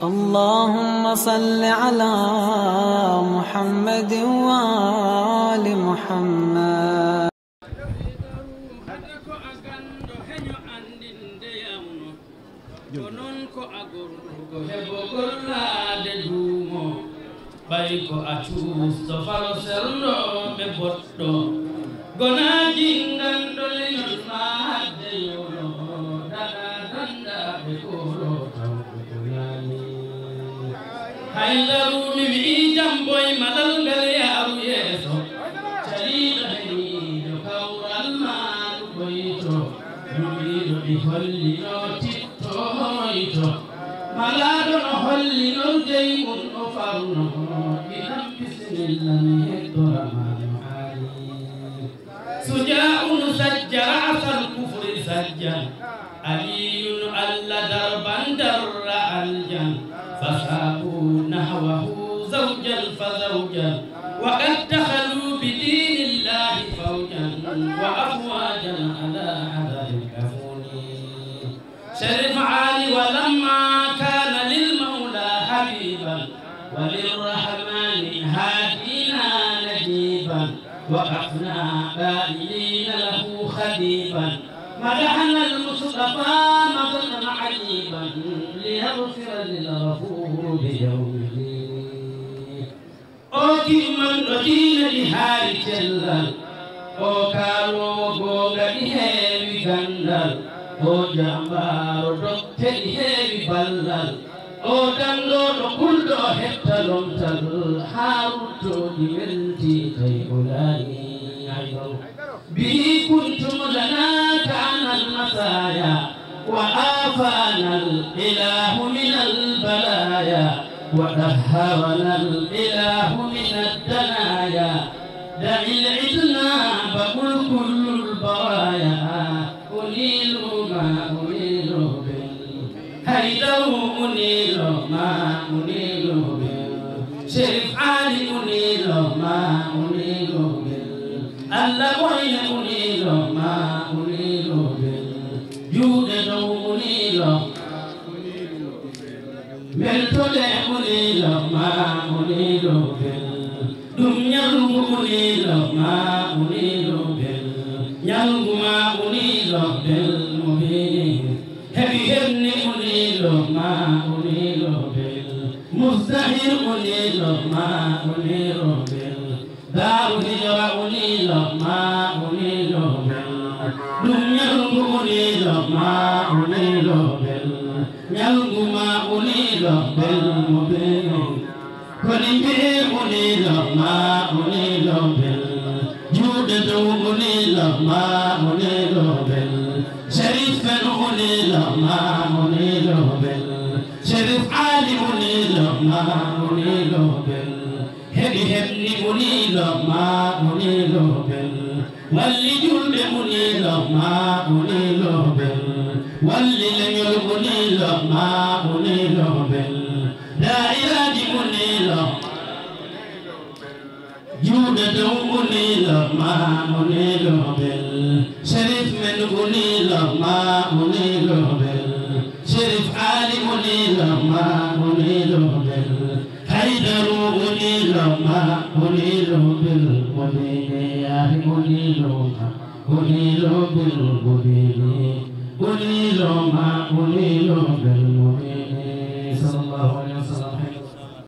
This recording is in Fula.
اللهم صل على محمد وآل محمد. Bayko atus to falo serno be botto gonaji ngando le ma hadde yono dada danda be koro tawko yani haydaru mi jamboy madal ngal yaru yeso chalida ni do kawral ma boyto yumi do di holli no titto hoyto malado no holli no jeymun o farno سجاء سجى عصى الكفر سجى علي ألا دربا در الجن فساقوا نحوه زوجا فزوجا وقد دخلوا بدين الله فوجا وأفواجا على حذر الكفون شرف علي ولما كان للمولى حبيبا وللرحمن هادينا نجيبا وقفنا بائلين له خديبا مدحنا المصطفى مظنا عجيبا ليغفر للغفور بيومه أوتي من دين لهاري جلال أو كارو غوغا لهيوي غندال أو جامبار دكتي لهيوي بلال o dando do kuldo hettalon tal haruto di welti kay ulani aydo bi kuntum lana kana al masaya wa afana al ilahu min al balaya wa dahharana al ilahu min ad danaya da'i al idna baqul kullu al baraya unilu ma unilu هيدو أنيلو ما أنيلو شريف علي أنيلو ما أنيلو الله وين أنيلو ما أنيلو يودو أنيلو ملتولي أنيلو ما أنيلو دنيا أنيلو ما أنيلو يالو ما أنيلو بالمبين هبي هبني أنيلو ما أنيلو مستحيل أنيلو ما أنيلو دار هجرة أنيلو ما أنيلو دنيا أنيلو ما أنيلو يلقو ما أنيلو بالمبين كل بيه أنيلو ما أنيلو جودة أنيلو ما أنيلو شريف أنيلو ما أنيلو شريف علي أنيلو ما أنيلو هبي هبني أنيلو ما أنيلو واللي جود أنيلو ما أنيلو واللي لم أنيلو ما أنيلو لا إله أنيلو جودة أنيلو ما أنيلو شريف من أنيلو ما أنيلو شريف علي أنيلو ما أنيلو حيدر أنيلو ما أنيلو بالمبين يا أنيلو ما أنيلو بالمبين أنيلو ما أنيلو بالمبين صلى الله عليه وسلم